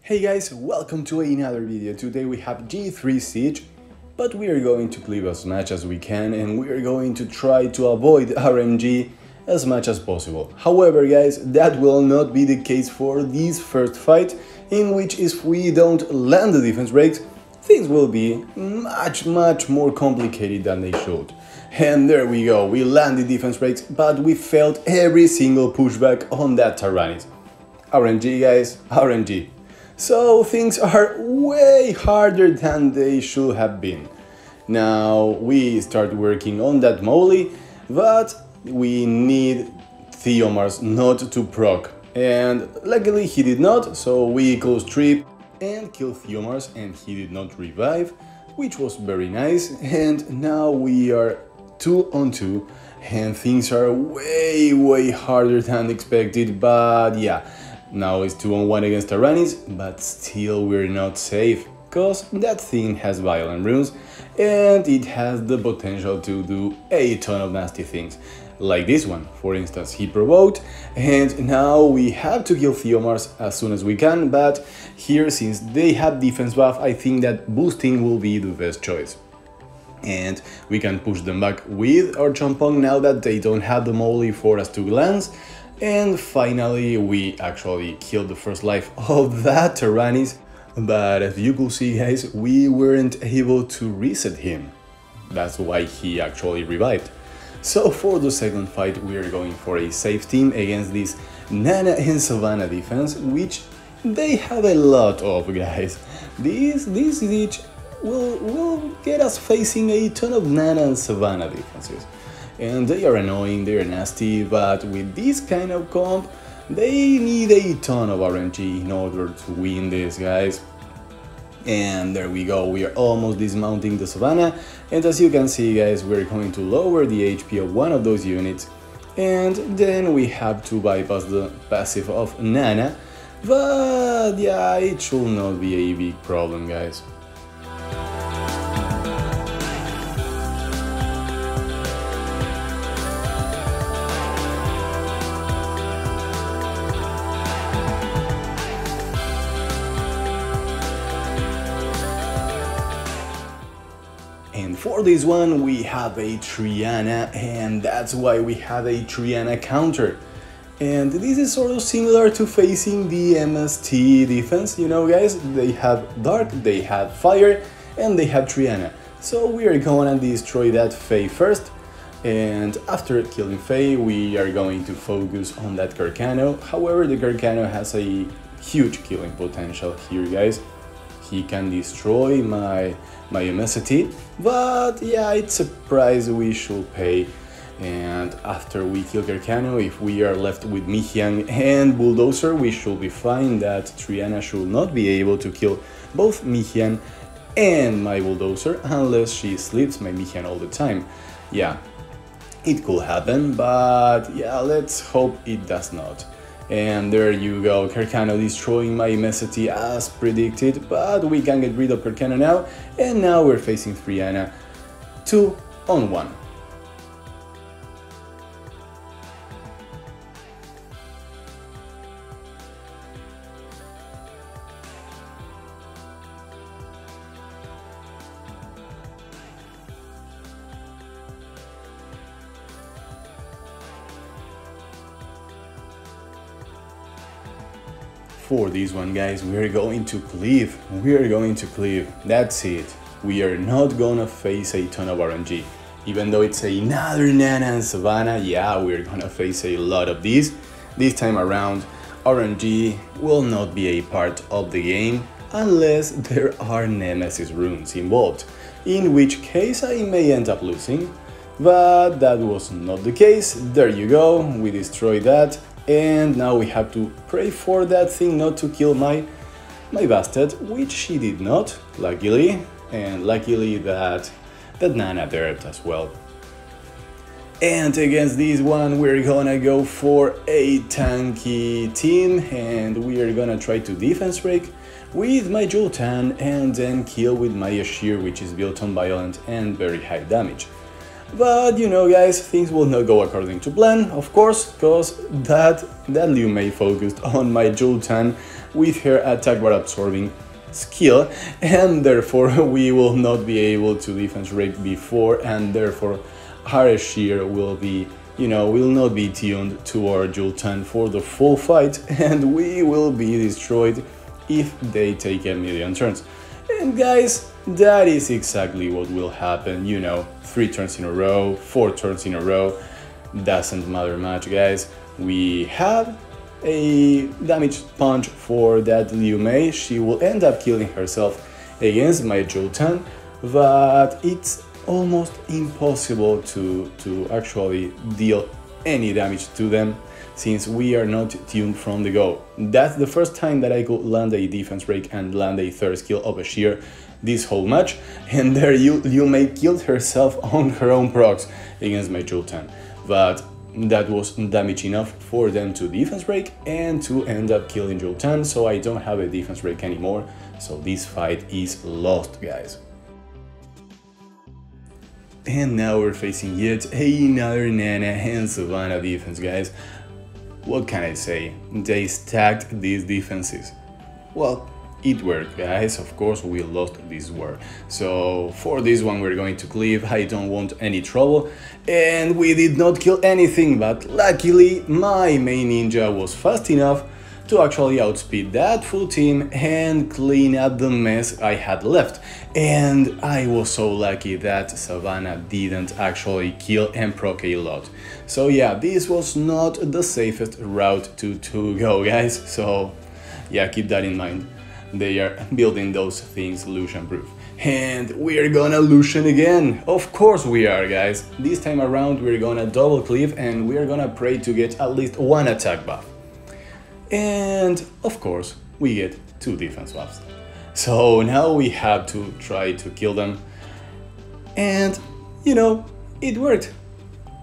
Hey guys, welcome to another video. Today we have G3 Siege, but we are going to cleave as much as we can and we are going to try to avoid RNG as much as possible. However guys, that will not be the case for this first fight, in which if we don't land the defense breaks, things will be much more complicated than they should. And there we go, we landed defense breaks, but we failed every single pushback on that Taranys. RNG guys, RNG. So things are way harder than they should have been. Now we start working on that Molly, but we need Theomars not to proc. And luckily he did not, so we go strip and kill Theomars and he did not revive, which was very nice. And now we are 2 on 2 and things are way harder than expected, but yeah. Now it's 2 on 1 against Taranys, but still we're not safe, cause that thing has violent runes and it has the potential to do a ton of nasty things. Like this one, for instance, he provoked, and now we have to kill Theomars as soon as we can, but here, since they have defense buff, I think that boosting will be the best choice. And we can push them back with our Champong now that they don't have the Molly for us to glance. And finally we actually killed the first life of that Taranys, but as you could see guys, we weren't able to reset him. That's why he actually revived. So for the second fight we are going for a safe team against this Nana and Savannah defense, which they have a lot of guys. This siege will get us facing a ton of Nana and Savannah defenses. And they are annoying, they are nasty, but with this kind of comp, they need a ton of RNG in order to win this, guys. And there we go, we are almost dismounting the Savannah, and as you can see guys, we're going to lower the HP of one of those units, and then we have to bypass the passive of Nana, but yeah, it should not be a big problem guys. And for this one we have a Triana, and that's why we have a Triana counter. And this is sort of similar to facing the MST defense, you know guys, they have Dark, they have Fire, and they have Triana. So we are gonna destroy that Fae first, and after killing Fae we are going to focus on that Carcano. However, the Carcano has a huge killing potential here guys. He can destroy my MST, but yeah, it's a price we should pay. And after we kill Carcano, if we are left with Mihyang and Bulldozer, we should be fine. That Triana should not be able to kill both Mihyang and my Bulldozer unless she sleeps my Mihyang all the time. Yeah, it could happen, but yeah, let's hope it does not. And there you go, Carcano destroying my MST as predicted, but we can get rid of Carcano now, and now we're facing Triana 2 on 1. For this one guys, we're going to cleave, that's it. We are not gonna face a ton of RNG. Even though it's another Nana and Savannah, yeah, we're gonna face a lot of these. This time around, RNG will not be a part of the game unless there are Nemesis runes involved, in which case I may end up losing, but that was not the case. There you go, we destroyed that. And now we have to pray for that thing not to kill my bastard, which she did not, luckily, and luckily that Nana derped as well. And against this one we're gonna go for a tanky team, and we are gonna try to defense break with my Joltan and then kill with my Ashir, which is built on violent and very high damage. But you know guys, things will not go according to plan, of course, because that Liu Mei focused on my Joltan with her attack bar absorbing skill, and therefore we will not be able to defense rate before, and therefore our shear will be, will not be tuned to our Jewel 10 for the full fight, and we will be destroyed if they take a million turns. And guys, that is exactly what will happen, 3 turns in a row, 4 turns in a row, doesn't matter much, guys. We have a damage punch for that Liu Mei. She will end up killing herself against my Jewel 10, but it's almost impossible to actually deal any damage to them, since we are not tuned from the go. That's the first time that I could land a defense break and land a third skill of a shear this whole match, and there Liu Mei killed herself on her own procs against my Jewel 10. But that was damage enough for them to defense break and to end up killing Jewel 10, so I don't have a defense break anymore, so this fight is lost, guys. And now we're facing yet another Nana and Savannah defense, guys. What can I say? They stacked these defenses. Well, it worked, guys. Of course, we lost this war. So for this one, we're going to cleave. I don't want any trouble. And we did not kill anything, but luckily my main ninja was fast enough to actually outspeed that full team and clean up the mess I had left. And I was so lucky that Savannah didn't actually kill and proc a lot. So yeah, this was not the safest route to go, guys. So yeah, keep that in mind. They are building those things Lucian proof. And we're gonna Lucian again. Of course we are, guys. This time around we're gonna double cleave and we're gonna pray to get at least 1 attack buff. And of course we get 2 defense buffs. So now we have to try to kill them. And it worked.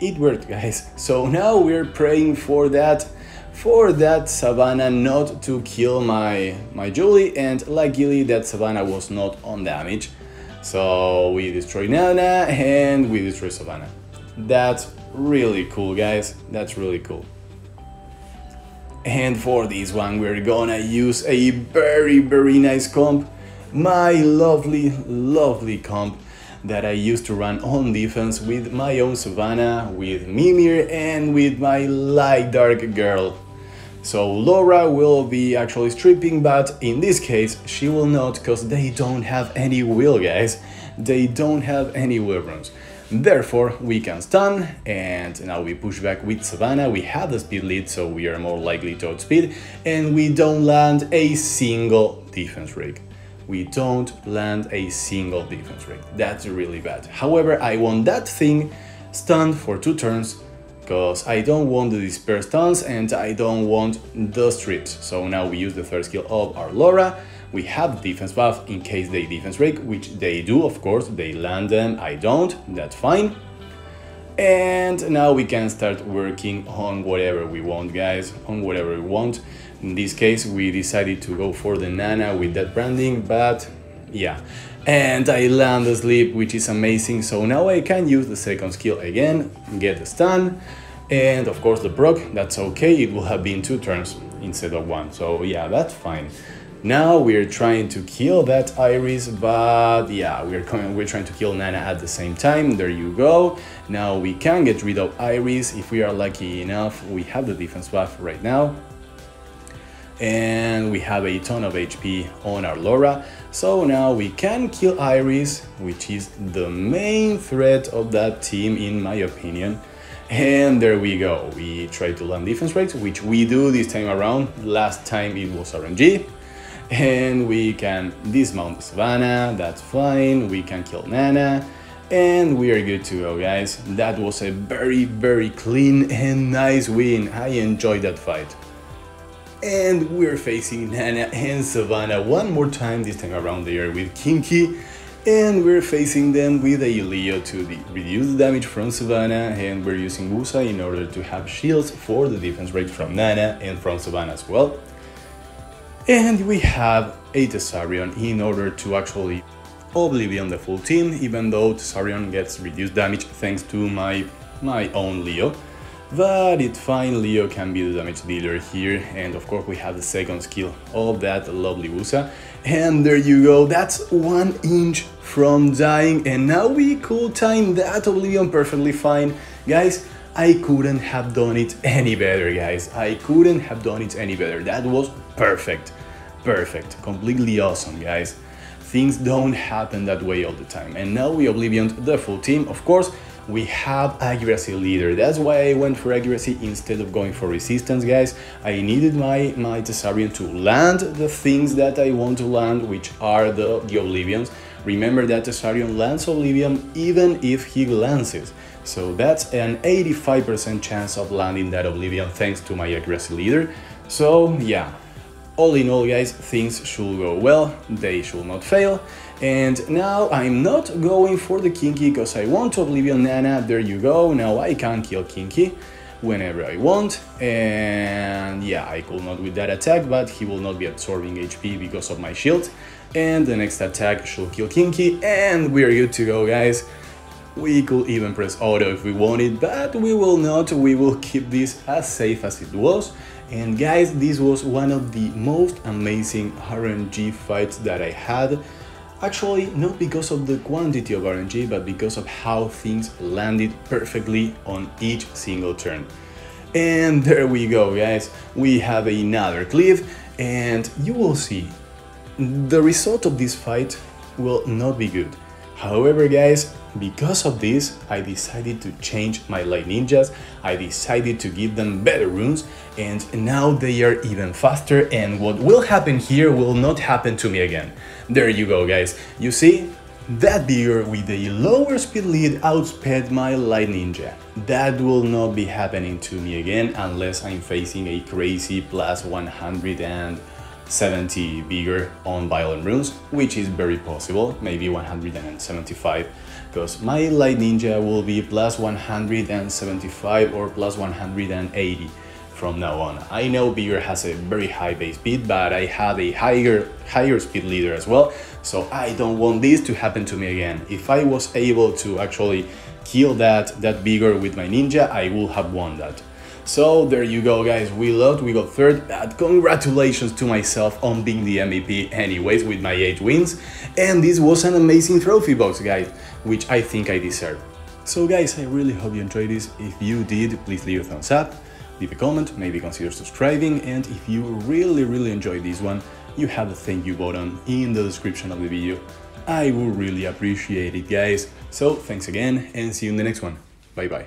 It worked, guys. So now we're praying for that Savannah not to kill my Julie, and luckily that Savannah was not on damage. So we destroy Nana and we destroy Savannah. That's really cool, guys. That's really cool. And for this one we're gonna use a very nice comp, my lovely comp that I used to run on defense with my own Savannah, with Mimir and with my light dark girl. So Laura will be actually stripping, but in this case she will not, because they don't have any will, guys. They don't have any will runes. Therefore we can stun, and now we push back with Savannah. We have the speed lead, so we are more likely to outspeed, and we don't land a single defense rig. We don't land a single defense rig. That's really bad. However, I want that thing stunned for 2 turns, because I don't want the despair stuns and I don't want the strips. So now we use the third skill of our Laura. We have the defense buff in case they defense break, which they do, of course. They land them, I don't, that's fine. And now we can start working on whatever we want, guys, on whatever we want. In this case, we decided to go for the Nana with that branding, but yeah. And I land the sleep, which is amazing. So now I can use the second skill again, get the stun, and of course the proc, that's okay. It will have been 2 turns instead of 1, so yeah, that's fine. Now we're trying to kill that Iris, but yeah, we're trying to kill Nana at the same time. There you go. Now we can get rid of Iris if we are lucky enough. We have the defense buff right now, and we have a ton of HP on our Laura. So now we can kill Iris, which is the main threat of that team in my opinion. And there we go. We try to land defense rates, which we do this time around. Last time it was RNG. And we can dismount Savannah, that's fine. We can kill Nana, and we are good to go, guys. That was a very clean and nice win. I enjoyed that fight. And we're facing Nana and Savannah one more time. This time around they are with Kinki, and we're facing them with a Leo to reduce the damage from Savannah, and we're using Wusa in order to have shields for the defense rate from Nana and from Savannah as well. And we have a Thessarion in order to actually Oblivion the full team, even though Thessarion gets reduced damage thanks to my own Leo. But it's fine, Leo can be the damage dealer here, and of course we have the second skill of that lovely Wusa. And there you go, that's 1 inch from dying, and now we could time that Oblivion perfectly fine. Guys, I couldn't have done it any better, guys. I couldn't have done it any better. That was perfect. Perfect. Completely awesome, guys. Things don't happen that way all the time. And now we Oblivioned the full team. Of course, we have accuracy leader. That's why I went for accuracy instead of going for resistance, guys. I needed my Thessarion to land the things that I want to land, which are the Oblivions. Remember that Thessarion lands Oblivion even if he glances. So that's an 85% chance of landing that Oblivion thanks to my accuracy leader. So yeah, all in all, guys, things should go well, they should not fail. And now I'm not going for the Kinki because I want to Oblivion Nana. There you go, now I can kill Kinki whenever I want. And yeah, I could not with that attack, but he will not be absorbing HP because of my shield. And the next attack should kill Kinki, and we're good to go, guys. We could even press auto if we wanted, but we will not. We will keep this as safe as it was. And guys, this was one of the most amazing RNG fights that I had. Actually, not because of the quantity of RNG, but because of how things landed perfectly on each single turn. And there we go, guys. We have another cliff, and you will see the result of this fight will not be good. However, guys, because of this, I decided to change my light ninjas. I decided to give them better runes, and now they are even faster, and what will happen here will not happen to me again. There you go, guys. You see? That Vigor with a lower speed lead outsped my light ninja. That will not be happening to me again unless I'm facing a crazy plus 170 Vigor on violent runes, which is very possible, maybe 175, because my light ninja will be plus 175 or plus 180 from now on. I know Vigor has a very high base speed, but I have a higher speed leader as well, so I don't want this to happen to me again. If I was able to actually kill that Vigor with my ninja, I would have won that. So there you go, guys, we got third, but congratulations to myself on being the MVP anyways with my 8 wins, and this was an amazing trophy box, guys, which I think I deserve. So guys, I really hope you enjoyed this. If you did, please leave a thumbs up, leave a comment, maybe consider subscribing, and if you really enjoyed this one, you have the thank you button in the description of the video. I would really appreciate it, guys. So thanks again, and see you in the next one. Bye bye.